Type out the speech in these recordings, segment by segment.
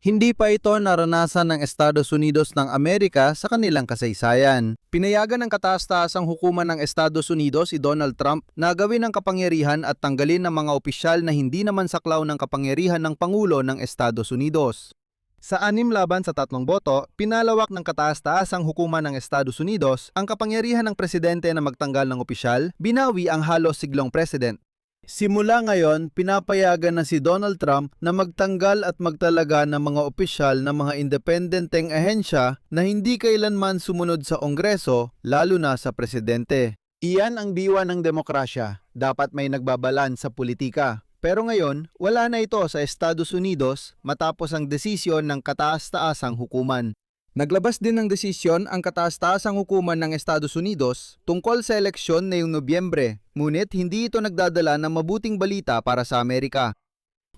Hindi pa ito naranasan ng Estados Unidos ng Amerika sa kanilang kasaysayan. Pinayagan ng kataas-taasang hukuman ng Estados Unidos si Donald Trump na gawin ang kapangyarihan at tanggalin ng mga opisyal na hindi naman saklaw ng kapangyarihan ng Pangulo ng Estados Unidos. Sa 6 laban sa 3 boto, pinalawak ng kataas-taasang hukuman ng Estados Unidos ang kapangyarihan ng presidente na magtanggal ng opisyal, binawi ang halos siglong president. Simula ngayon, pinapayagan na si Donald Trump na magtanggal at magtalaga ng mga opisyal ng mga independenteng ahensya na hindi kailanman sumunod sa Kongreso, lalo na sa presidente. Iyan ang diwa ng demokrasya. Dapat may nagbabalan sa politika. Pero ngayon, wala na ito sa Estados Unidos matapos ang desisyon ng kataas-taasang hukuman. Naglabas din ng desisyon ang kataas-taasang hukuman ng Estados Unidos tungkol sa eleksyon ngayong Nobyembre, ngunit hindi ito nagdadala ng mabuting balita para sa Amerika.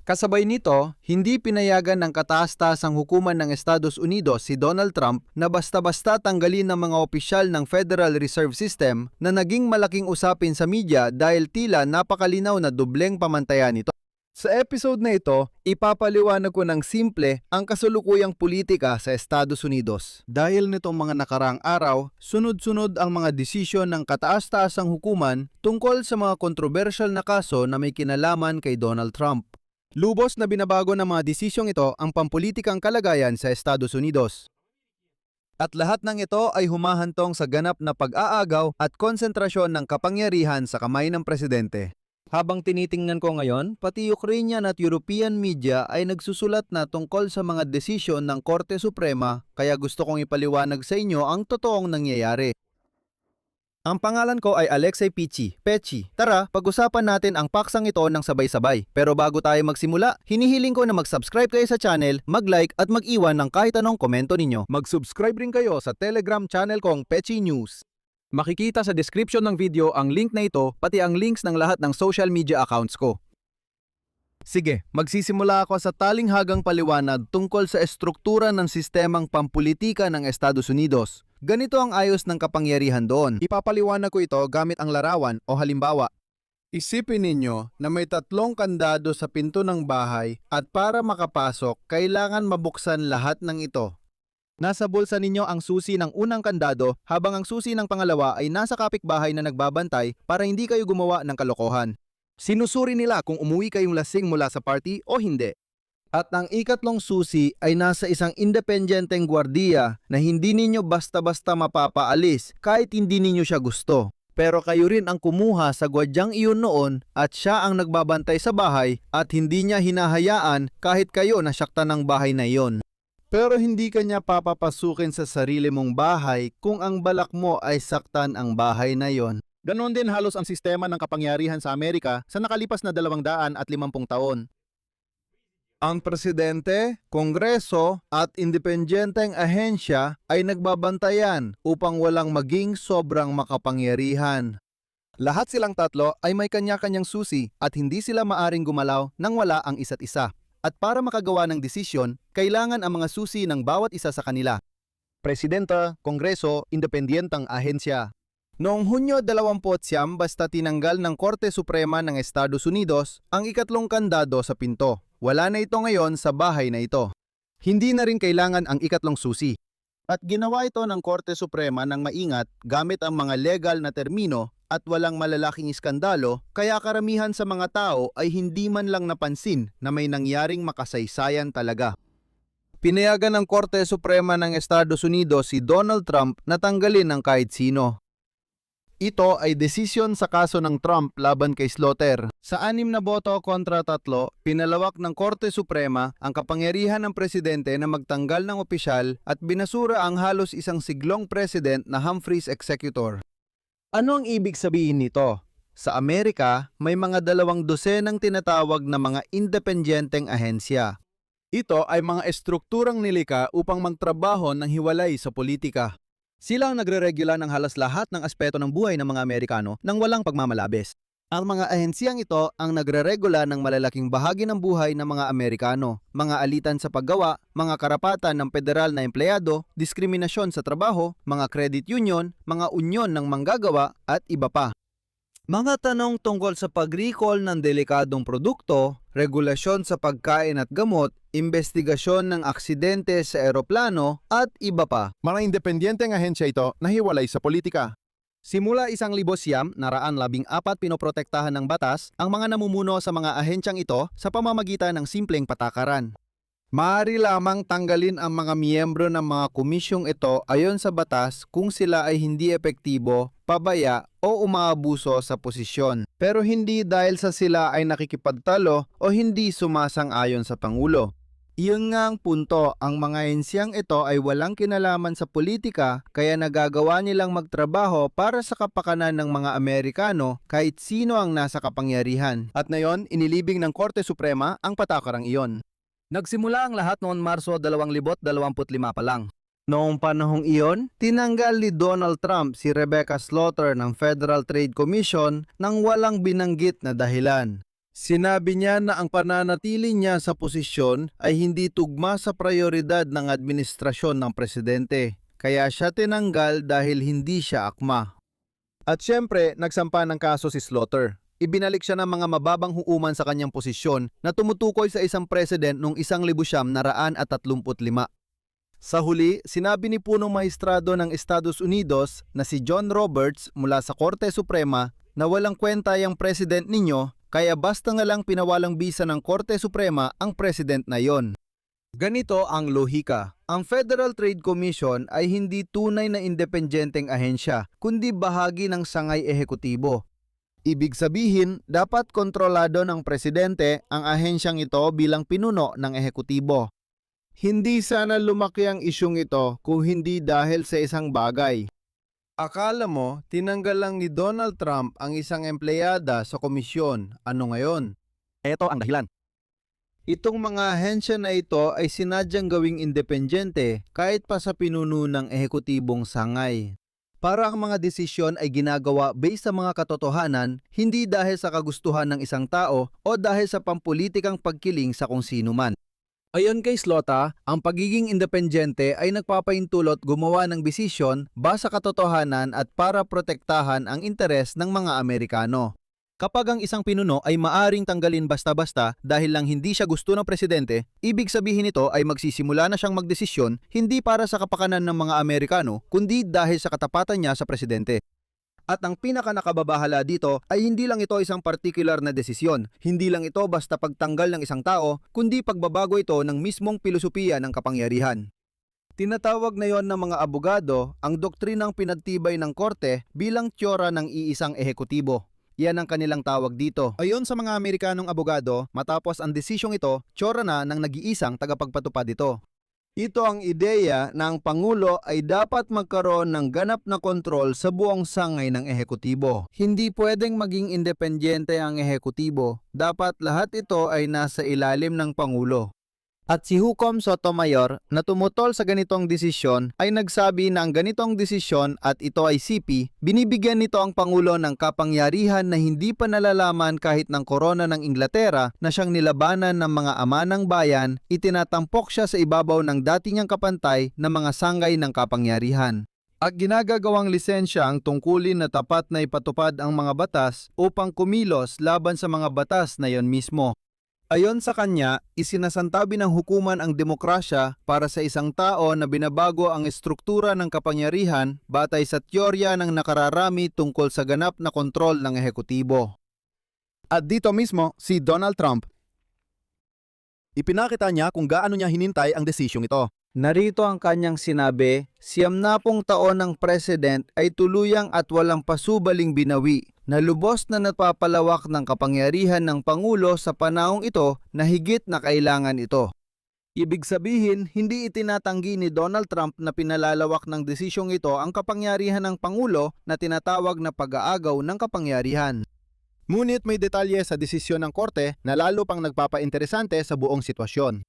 Kasabay nito, hindi pinayagan ng kataas-taasang hukuman ng Estados Unidos si Donald Trump na basta-basta tanggalin ng mga opisyal ng Federal Reserve System na naging malaking usapin sa media dahil tila napakalinaw na dubleng pamantayan nito. Sa episode na ito, ipapaliwanag ko ng simple ang kasalukuyang politika sa Estados Unidos. Dahil nitong mga nakaraang araw, sunod-sunod ang mga desisyon ng kataas-taasang hukuman tungkol sa mga kontrobersyal na kaso na may kinalaman kay Donald Trump. Lubos na binabago ng mga desisyong ito ang pampulitikang kalagayan sa Estados Unidos. At lahat ng ito ay humahantong sa ganap na pag-aagaw at konsentrasyon ng kapangyarihan sa kamay ng presidente. Habang tinitingnan ko ngayon, pati Ukrainian at European media ay nagsusulat na tungkol sa mga desisyon ng Korte Suprema, kaya gusto kong ipaliwanag sa inyo ang totoong nangyayari. Ang pangalan ko ay Alexei Pechi. Tara, pag-usapan natin ang paksang ito ng sabay-sabay. Pero bago tayo magsimula, hinihiling ko na mag-subscribe kayo sa channel, mag-like at mag-iwan ng kahit anong komento ninyo. Mag-subscribe rin kayo sa Telegram channel kong Pechi News. Makikita sa description ng video ang link na ito, pati ang links ng lahat ng social media accounts ko. Sige, magsisimula ako sa talinghagang paliwanag tungkol sa estruktura ng sistemang pampulitika ng Estados Unidos. Ganito ang ayos ng kapangyarihan doon. Ipapaliwanag ko ito gamit ang larawan o halimbawa. Isipin ninyo na may 3 kandado sa pinto ng bahay at para makapasok, kailangan mabuksan lahat ng ito. Nasa bulsa ninyo ang susi ng unang kandado habang ang susi ng pangalawa ay nasa kapitbahay na nagbabantay para hindi kayo gumawa ng kalokohan. Sinusuri nila kung umuwi kayong lasing mula sa party o hindi. At ang ikatlong susi ay nasa isang independenteng gwardiya na hindi ninyo basta-basta mapapaalis kahit hindi ninyo siya gusto. Pero kayo rin ang kumuha sa gwardyang iyon noon at siya ang nagbabantay sa bahay at hindi niya hinahayaan kahit kayo nasaktan ng bahay na iyon. Pero hindi kanya papapasukin sa sarili mong bahay kung ang balak mo ay saktan ang bahay na yon. Ganon din halos ang sistema ng kapangyarihan sa Amerika sa nakalipas na 250 taon. Ang presidente, kongreso at independenteng ahensya ay nagbabantayan upang walang maging sobrang makapangyarihan. Lahat silang tatlo ay may kanya-kanyang susi at hindi sila maaring gumalaw nang wala ang isa't isa. At para makagawa ng desisyon, kailangan ang mga susi ng bawat isa sa kanila. Presidente, Kongreso, independenteng ahensya. Noong Hunyo 29 basta tinanggal ng Korte Suprema ng Estados Unidos ang ikatlong kandado sa pinto. Wala na ito ngayon sa bahay na ito. Hindi na rin kailangan ang ikatlong susi. At ginawa ito ng Korte Suprema ng maingat gamit ang mga legal na termino at walang malalaking iskandalo, kaya karamihan sa mga tao ay hindi man lang napansin na may nangyaring makasaysayan talaga. Pinayagan ng Korte Suprema ng Estados Unidos si Donald Trump na tanggalin ng kahit sino. Ito ay desisyon sa kaso ng Trump laban kay Slaughter. Sa 6 na boto kontra 3, pinalawak ng Korte Suprema ang kapangyarihan ng presidente na magtanggal ng opisyal at binasura ang halos isang siglong president na Humphreys executor. Ano ang ibig sabihin nito? Sa Amerika, may mga 200 tinatawag na mga independenteng ahensya. Ito ay mga estrukturang nilikha upang magtrabaho ng hiwalay sa politika. Sila ang nagre-regula ng halos lahat ng aspeto ng buhay ng mga Amerikano nang walang pagmamalabis. Ang mga ahensyang ito ang nagre-regula ng malalaking bahagi ng buhay ng mga Amerikano, mga alitan sa paggawa, mga karapatan ng federal na empleyado, diskriminasyon sa trabaho, mga credit union, mga unyon ng manggagawa at iba pa. Mga tanong tungkol sa pag-recall ng delikadong produkto, regulasyon sa pagkain at gamot, investigasyon ng aksidente sa eroplano at iba pa. Mga independyenteng ahensya ito na hiwalay sa politika. Simula 1,000 naraan 14 pinoprotektahan ng batas ang mga namumuno sa mga ahensyang ito sa pamamagitan ng simpleng patakaran. Maaari lamang tanggalin ang mga miyembro ng mga komisyong ito ayon sa batas kung sila ay hindi epektibo, pabaya o umaabuso sa posisyon. Pero hindi dahil sa sila ay nakikipagtalo o hindi sumasang-ayon sa Pangulo. Iyon nga ang punto, ang mga ahensyang ito ay walang kinalaman sa politika kaya nagagawa nilang magtrabaho para sa kapakanan ng mga Amerikano kahit sino ang nasa kapangyarihan. At ngayon, inilibing ng Korte Suprema ang patakarang iyon. Nagsimula ang lahat noong Marso 2025 pa lang. Noong panahong iyon, tinanggal ni Donald Trump si Rebecca Slaughter ng Federal Trade Commission nang walang binanggit na dahilan. Sinabi niya na ang pananatili niya sa posisyon ay hindi tugma sa prioridad ng administrasyon ng presidente, kaya siya tinanggal dahil hindi siya akma. At syempre, nagsampa ng kaso si Slaughter. Ibinalik siya ng mga mababang hukuman sa kanyang posisyon na tumutukoy sa isang president noong 1935. Sa huli, sinabi ni punong maestrado ng Estados Unidos na si John Roberts mula sa Korte Suprema na walang kwenta yung president ninyo kaya basta nga lang pinawalang bisa ng Korte Suprema ang president na yon. Ganito ang lohika. Ang Federal Trade Commission ay hindi tunay na independenteng ahensya kundi bahagi ng sangay ehekutibo. Ibig sabihin, dapat kontrolado ng presidente ang ahensyang ito bilang pinuno ng ehekutibo. Hindi sana lumaki ang isyung ito kung hindi dahil sa isang bagay. Akala mo, tinanggal lang ni Donald Trump ang isang empleyada sa komisyon. Ano ngayon? Ito ang dahilan. Itong mga ahensya na ito ay sinadyang gawing independyente kahit pa sa pinuno ng ehekutibong sangay. Para ang mga desisyon ay ginagawa based sa mga katotohanan, hindi dahil sa kagustuhan ng isang tao o dahil sa pampulitikang pagkiling sa kung sino man. Ayon kay Slaughter, ang pagiging independyente ay nagpapaintulot gumawa ng desisyon base sa katotohanan at para protektahan ang interes ng mga Amerikano. Kapag ang isang pinuno ay maaring tanggalin basta-basta dahil lang hindi siya gusto ng presidente, ibig sabihin nito ay magsisimula na siyang magdesisyon hindi para sa kapakanan ng mga Amerikano, kundi dahil sa katapatan niya sa presidente. At ang pinaka-nakababahala dito ay hindi lang ito isang particular na desisyon, hindi lang ito basta pagtanggal ng isang tao, kundi pagbabago ito ng mismong pilosopiya ng kapangyarihan. Tinatawag na yon ng mga abogado ang doktrinang pinagtibay ng korte bilang tiyora ng iisang ehekutibo. Yan ang kanilang tawag dito. Ayon sa mga Amerikanong abogado, matapos ang desisyong ito, tiyora na ng nag-iisang tagapagpatupad ito. Ito ang ideya na ang Pangulo ay dapat magkaroon ng ganap na kontrol sa buong sangay ng ehekutibo. Hindi pwedeng maging independyente ang ehekutibo. Dapat lahat ito ay nasa ilalim ng Pangulo. At si Hukom Sotomayor na tumutol sa ganitong desisyon ay nagsabi na ang ganitong desisyon at ito ay CP, binibigyan nito ang Pangulo ng kapangyarihan na hindi pa nalalaman kahit ng korona ng Inglaterra na siyang nilabanan ng mga ama ng bayan, itinatampok siya sa ibabaw ng dati niyang kapantay na mga sangay ng kapangyarihan. At ginagagawang lisensya ang tungkulin na tapat na ipatupad ang mga batas upang kumilos laban sa mga batas na yon mismo. Ayon sa kanya, isinasantabi ng hukuman ang demokrasya para sa isang tao na binabago ang estruktura ng kapangyarihan batay sa teorya ng nakararami tungkol sa ganap na kontrol ng ehekutibo. At dito mismo, si Donald Trump, ipinakita niya kung gaano niya hinintay ang desisyong ito. Narito ang kanyang sinabi, 70 taon ng president ay tuluyang at walang pasubaling binawi na lubos na napapalawak ng kapangyarihan ng Pangulo sa panahong ito na higit na kailangan ito. Ibig sabihin, hindi itinatanggi ni Donald Trump na pinalalawak ng desisyong ito ang kapangyarihan ng Pangulo na tinatawag na pag-aagaw ng kapangyarihan. Ngunit may detalye sa desisyon ng korte na lalo pang nagpapainteresante sa buong sitwasyon.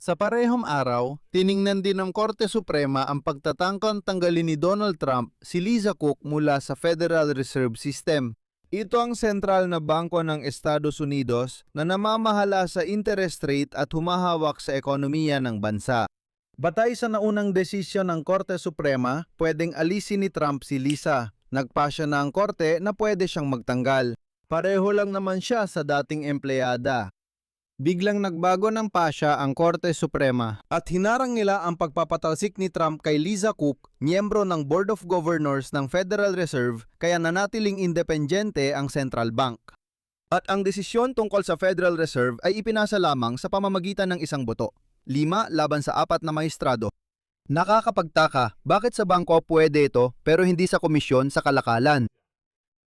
Sa parehong araw, tiningnan din ng Korte Suprema ang pagtatangkang tanggalin ni Donald Trump si Lisa Cook mula sa Federal Reserve System. Ito ang sentral na bangko ng Estados Unidos na namamahala sa interest rate at humahawak sa ekonomiya ng bansa. Batay sa naunang desisyon ng Korte Suprema, pwedeng alisin ni Trump si Lisa. Nagpasya na ang korte na pwede siyang magtanggal. Pareho lang naman siya sa dating empleyada. Biglang nagbago ng pasya ang Korte Suprema at hinarang nila ang pagpapatalsik ni Trump kay Lisa Cook, miyembro ng Board of Governors ng Federal Reserve, kaya nanatiling independyente ang central bank. At ang desisyon tungkol sa Federal Reserve ay ipinasa lamang sa pamamagitan ng isang boto, 5 laban sa 4 na maestrado. Nakakapagtaka, bakit sa bangko pwede ito pero hindi sa komisyon sa kalakalan?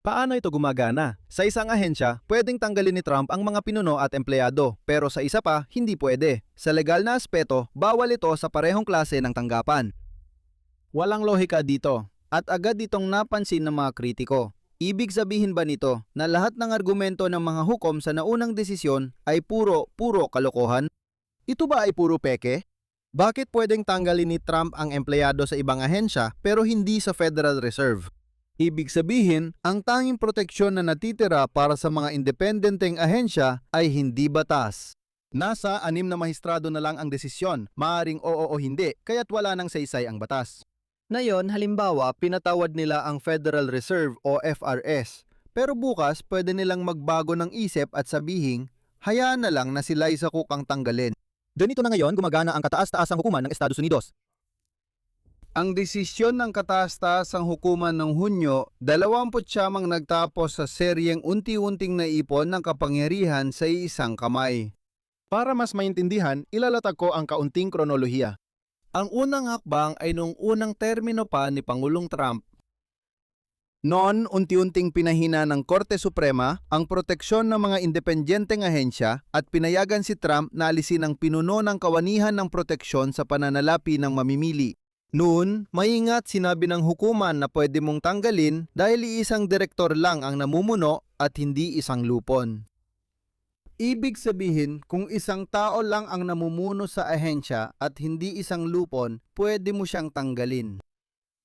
Paano ito gumagana? Sa isang ahensya, pwedeng tanggalin ni Trump ang mga pinuno at empleyado, pero sa isa pa, hindi pwede. Sa legal na aspeto, bawal ito sa parehong klase ng tanggapan. Walang lohika dito, at agad itong napansin ng mga kritiko. Ibig sabihin ba nito na lahat ng argumento ng mga hukom sa naunang desisyon ay puro kalokohan? Ito ba ay puro peke? Bakit pwedeng tanggalin ni Trump ang empleyado sa ibang ahensya pero hindi sa Federal Reserve? Ibig sabihin, ang tanging proteksyon na natitira para sa mga independenteng ahensya ay hindi batas. Nasa 6 na mahistrado na lang ang desisyon, maaring oo o hindi, kaya't wala nang saysay ang batas. Ngayon, halimbawa, pinatawad nila ang Federal Reserve o FRS, pero bukas pwede nilang magbago ng isip at sabihin, hayaan na lang na si Lisa Cook ang tanggalin. Ganito na ngayon gumagana ang kataas-taasang hukuman ng Estados Unidos. Ang desisyon ng kataas-taasang hukuman ng Hunyo, 29 nagtapos sa seryeng unti-unting naipon ng kapangyarihan sa isang kamay. Para mas maintindihan, ilalatag ko ang kaunting kronolohiya. Ang unang hakbang ay nung unang termino pa ni Pangulong Trump. Noon, unti-unting pinahina ng Korte Suprema ang proteksyon ng mga independyenteng ahensya at pinayagan si Trump na alisin ang pinuno ng kawanihan ng proteksyon sa pananalapi ng mamimili. Noon, maingat sinabi ng hukuman na pwede mong tanggalin dahil iisang direktor lang ang namumuno at hindi isang lupon. Ibig sabihin, kung isang tao lang ang namumuno sa ahensya at hindi isang lupon, pwede mo siyang tanggalin.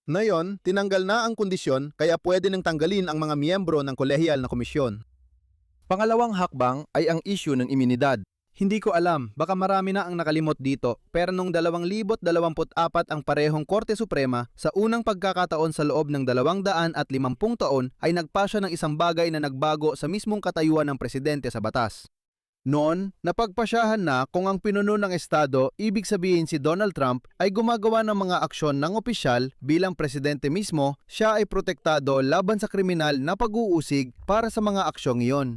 Ngayon, tinanggal na ang kondisyon kaya pwede nang tanggalin ang mga miyembro ng kolehiyal na komisyon. Pangalawang hakbang ay ang issue ng imunidad. Hindi ko alam, baka marami na ang nakalimot dito, pero noong 2024 ang parehong Korte Suprema sa unang pagkakataon sa loob ng 250 taon ay nagpasya ng isang bagay na nagbago sa mismong katayuan ng presidente sa batas. Noon, napagpasyahan na kung ang pinuno ng estado, ibig sabihin si Donald Trump, ay gumagawa ng mga aksyon ng opisyal bilang presidente mismo, siya ay protektado laban sa kriminal na pag-uusig para sa mga aksyong iyon.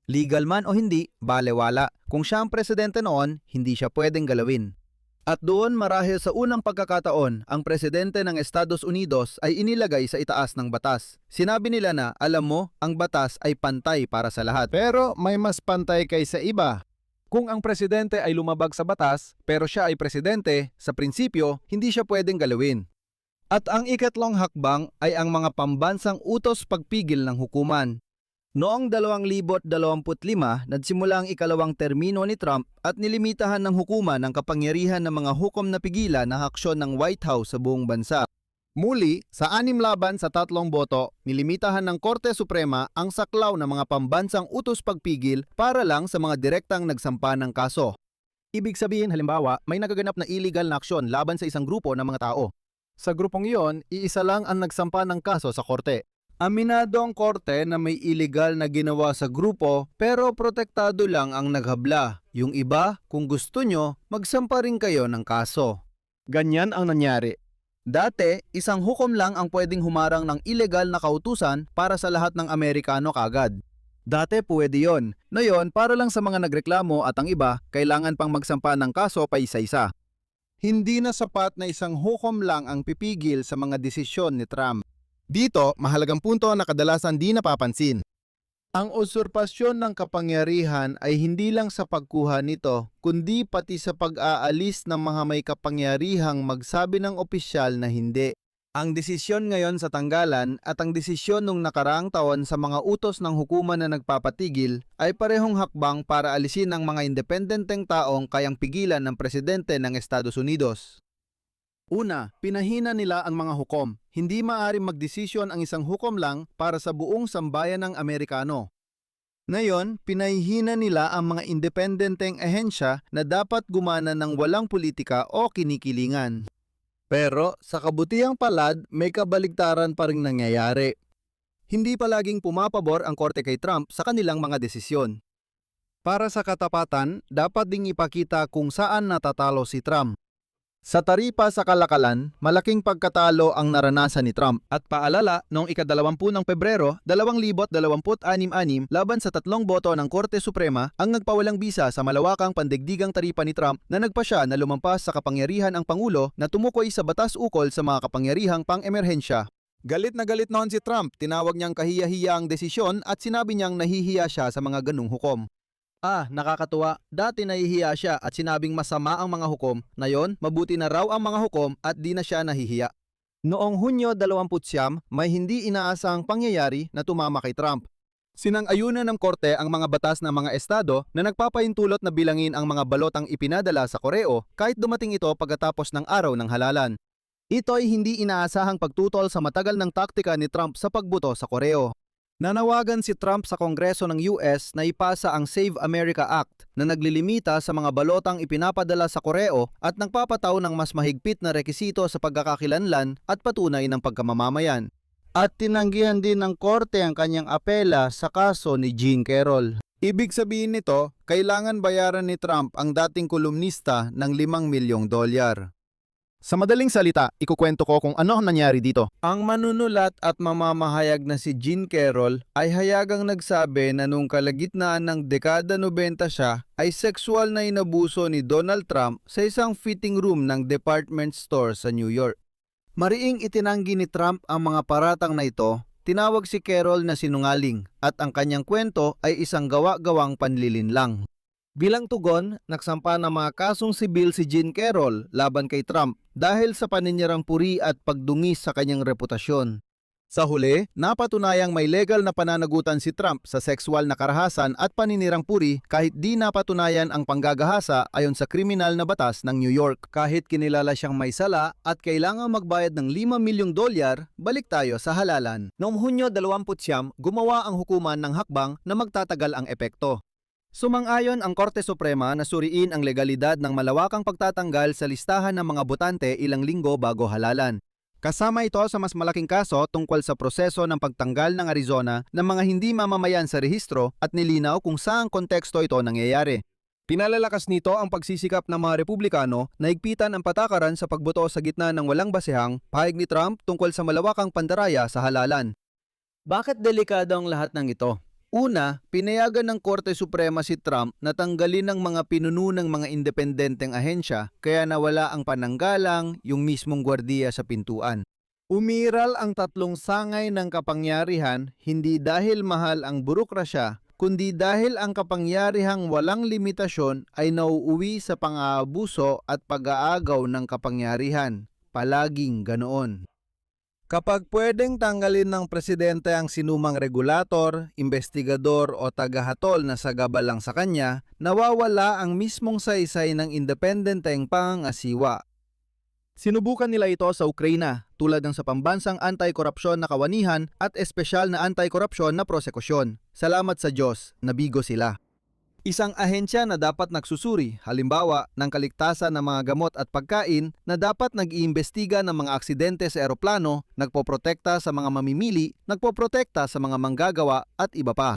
Legal man o hindi, balewala. Kung siya ang presidente noon, hindi siya pwedeng galawin. At doon marahil sa unang pagkakataon, ang presidente ng Estados Unidos ay inilagay sa itaas ng batas. Sinabi nila na, alam mo, ang batas ay pantay para sa lahat. Pero may mas pantay kaysa iba. Kung ang presidente ay lumabag sa batas, pero siya ay presidente, sa prinsipyo, hindi siya pwedeng galawin. At ang ikatlong hakbang ay ang mga pambansang utos pagpigil ng hukuman. Noong 2025, nagsimula ang ikalawang termino ni Trump at nilimitahan ng hukuman ang kapangyarihan ng mga hukom na pigilan na aksyon ng White House sa buong bansa. Muli, sa 6 laban sa 3 boto, nilimitahan ng Korte Suprema ang saklaw ng mga pambansang utos pagpigil para lang sa mga direktang nagsampa ng kaso. Ibig sabihin, halimbawa, may nagaganap na illegal na aksyon laban sa isang grupo ng mga tao. Sa grupong iyon, iisa lang ang nagsampa ng kaso sa korte. Aminado ang korte na may illegal na ginawa sa grupo pero protektado lang ang naghabla. Yung iba, kung gusto nyo, magsampa rin kayo ng kaso. Ganyan ang nangyari. Dati, isang hukom lang ang pwedeng humarang ng illegal na kautusan para sa lahat ng Amerikano kagad. Dati pwede yon. Ngayon, para lang sa mga nagreklamo at ang iba, kailangan pang magsampa ng kaso pa isa-isa. Hindi na sapat na isang hukom lang ang pipigil sa mga desisyon ni Trump. Dito, mahalagang punto na kadalasan di napapansin. Ang usurpasyon ng kapangyarihan ay hindi lang sa pagkuha nito, kundi pati sa pag-aalis ng mga may kapangyarihang magsabi ng opisyal na hindi. Ang desisyon ngayon sa tanggalan at ang desisyon nung nakaraang taon sa mga utos ng hukuman na nagpapatigil ay parehong hakbang para alisin ang mga independenteng taong kayang pigilan ng presidente ng Estados Unidos. Una, pinahina nila ang mga hukom. Hindi maaaring magdesisyon ang isang hukom lang para sa buong sambayan ng Amerikano. Ngayon, pinahihina nila ang mga independenteng ahensya na dapat gumana ng walang politika o kinikilingan. Pero sa kabutihang palad, may kabaligtaran pa ring nangyayari. Hindi palaging pumapabor ang korte kay Trump sa kanilang mga desisyon. Para sa katapatan, dapat ding ipakita kung saan natatalo si Trump. Sa taripa sa kalakalan, malaking pagkatalo ang naranasan ni Trump. At paalala, noong ika-20 ng Pebrero, 2026 laban sa 3 boto ng Korte Suprema ang nagpawalang bisa sa malawakang pandigdigang taripa ni Trump na nagpasya na lumampas sa kapangyarihan ang Pangulo na tumukoy sa batas ukol sa mga kapangyarihang pang-emerhensya. Galit na galit noon si Trump, tinawag niyang kahiya-hiya ang desisyon at sinabi niyang nahihiya siya sa mga ganung hukom. Nakakatuwa. Dati nahihiya siya at sinabing masama ang mga hukom. Ngayon, mabuti na raw ang mga hukom at di na siya nahihiya. Noong Hunyo 29, may hindi inaasahang pangyayari na tumama kay Trump. Sinang-ayunan ng korte ang mga batas ng mga estado na nagpapahintulot na bilangin ang mga balotang ipinadala sa koreo kahit dumating ito pagkatapos ng araw ng halalan. Ito'y hindi inaasahang pagtutol sa matagal ng taktika ni Trump sa pagbuto sa koreo. Nanawagan si Trump sa Kongreso ng US na ipasa ang Save America Act na naglilimita sa mga balotang ipinapadala sa koreo at nagpapataw ng mas mahigpit na rekisito sa pagkakakilanlan at patunay ng pagkamamamayan. At tinanggihan din ng korte ang kanyang apela sa kaso ni Jean Carroll. Ibig sabihin nito, kailangan bayaran ni Trump ang dating kolumnista ng $5 milyong. Sa madaling salita, ikukwento ko kung ano ang nangyari dito. Ang manunulat at mamamahayag na si Jean Carroll ay hayagang nagsabi na nung kalagitnaan ng dekada 90 siya ay sexual na inabuso ni Donald Trump sa isang fitting room ng department store sa New York. Mariing itinanggi ni Trump ang mga paratang na ito, tinawag si Carroll na sinungaling at ang kanyang kwento ay isang gawa-gawang panlilinlang. Bilang tugon, nagsampa ng mga kasong sibil si Jean Carroll laban kay Trump dahil sa paninyarang puri at pagdungis sa kanyang reputasyon. Sa huli, napatunayang may legal na pananagutan si Trump sa sexual na karahasan at paninirang puri kahit di napatunayan ang panggagahasa ayon sa kriminal na batas ng New York. Kahit kinilala siyang may sala at kailangang magbayad ng $5 milyong, balik tayo sa halalan. Noong Hunyo 29, gumawa ang hukuman ng hakbang na magtatagal ang epekto. Sumang-ayon ang Korte Suprema na suriin ang legalidad ng malawakang pagtatanggal sa listahan ng mga botante ilang linggo bago halalan. Kasama ito sa mas malaking kaso tungkol sa proseso ng pagtanggal ng Arizona ng mga hindi mamamayan sa rehistro at nilinaw kung saang konteksto ito nangyayari. Pinalalakas nito ang pagsisikap ng mga Republikano na higpitan ang patakaran sa pagboto sa gitna ng walang basehang pahayag ni Trump tungkol sa malawakang pandaraya sa halalan. Bakit delikado ang lahat ng ito? Una, pinayagan ng Korte Suprema si Trump na tanggalin ng mga pinuno ng mga independenteng ahensya kaya nawala ang pananggalang, yung mismong gwardiya sa pintuan. Umiral ang 3 sangay ng kapangyarihan hindi dahil mahal ang burokrasya, kundi dahil ang kapangyarihang walang limitasyon ay nauuwi sa pang-aabuso at pag-aagaw ng kapangyarihan. Palaging ganoon. Kapag pwedeng tanggalin ng presidente ang sinumang regulator, investigador o tagahatol na sagabal lang sa kanya, nawawala ang mismong saysay ng independenteng pangangasiwa. Sinubukan nila ito sa Ukraina, tulad ng sa pambansang anti-korupsyon na kawanihan at espesyal na anti-korupsyon na prosekusyon. Salamat sa Diyos, nabigo sila. Isang ahensya na dapat nagsusuri, halimbawa ng kaligtasan ng mga gamot at pagkain na dapat nag-iimbestiga ng mga aksidente sa eroplano, nagpoprotekta sa mga mamimili, nagpoprotekta sa mga manggagawa at iba pa.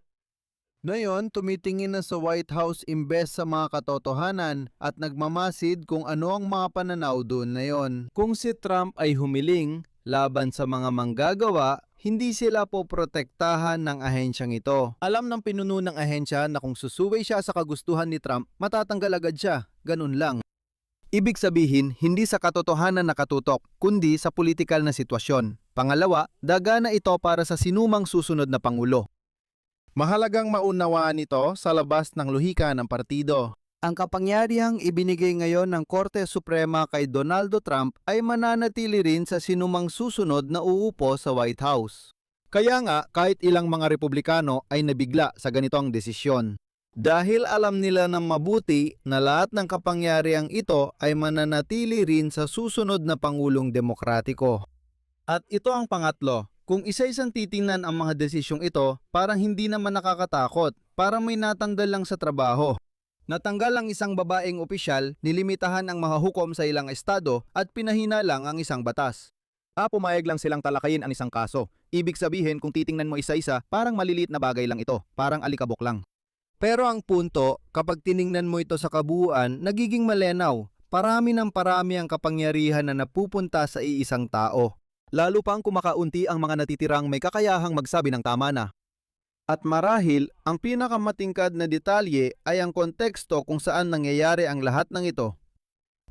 Ngayon, tumitingin na sa White House imbes sa mga katotohanan at nagmamasid kung ano ang mga pananaw doon na yon. Kung si Trump ay humiling laban sa mga manggagawa, hindi sila poprotektahan ng ahensyang ito. Alam ng pinuno ng ahensya na kung susuway siya sa kagustuhan ni Trump, matatanggal agad siya. Ganun lang. Ibig sabihin, hindi sa katotohanan nakatutok, kundi sa politikal na sitwasyon. Pangalawa, dagana ito para sa sinumang susunod na pangulo. Mahalagang maunawaan ito sa labas ng luhika ng partido. Ang kapangyarihang ibinigay ngayon ng Korte Suprema kay Donald Trump ay mananatili rin sa sinumang susunod na uupo sa White House. Kaya nga, kahit ilang mga Republikano ay nabigla sa ganitong desisyon. Dahil alam nila ng mabuti na lahat ng kapangyarihang ito ay mananatili rin sa susunod na Pangulong Demokratiko. At ito ang pangatlo. Kung isa-isang titingnan ang mga desisyong ito, parang hindi naman nakakatakot, parang may natanggal lang sa trabaho. Natanggal ang isang babaeng opisyal, nilimitahan ang mahahukom sa ilang estado at pinahina lang ang isang batas. Pumayag lang silang talakayin ang isang kaso. Ibig sabihin kung titingnan mo isa-isa, parang maliliit na bagay lang ito, parang alikabok lang. Pero ang punto, kapag tiningnan mo ito sa kabuuan, nagiging malinaw. Parami ng parami ang kapangyarihan na napupunta sa iisang tao. Lalo pang kumakaunti ang mga natitirang may kakayahang magsabi ng tama na. At marahil, ang pinakamatingkad na detalye ay ang konteksto kung saan nangyayari ang lahat ng ito.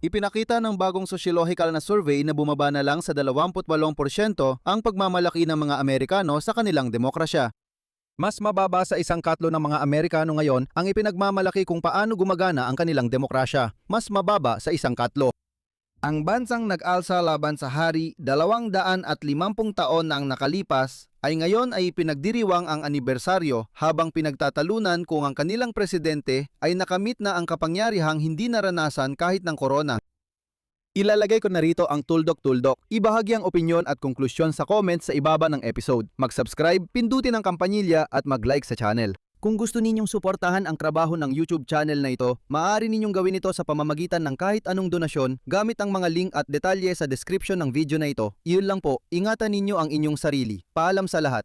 Ipinakita ng bagong sociological na survey na bumaba na lang sa 28% ang pagmamalaki ng mga Amerikano sa kanilang demokrasya. Mas mababa sa 1/4 ng mga Amerikano ngayon ang ipinagmamalaki kung paano gumagana ang kanilang demokrasya. Mas mababa sa 1/4. Ang bansang nag-alsa laban sa hari 250 taon na ang nakalipas ay ngayon ay pinagdiriwang ang anibersaryo habang pinagtatalunan kung ang kanilang presidente ay nakamit na ang kapangyarihang hindi naranasan kahit ng korona. Ilalagay ko na rito ang tuldok-tuldok. Ibahagi ang opinyon at konklusyon sa comments sa ibaba ng episode. Mag-subscribe, pindutin ang kampanilya at mag-like sa channel. Kung gusto ninyong suportahan ang trabaho ng YouTube channel na ito, maaari ninyong gawin ito sa pamamagitan ng kahit anong donasyon gamit ang mga link at detalye sa description ng video na ito. Iyon lang po, ingatan ninyo ang inyong sarili. Paalam sa lahat.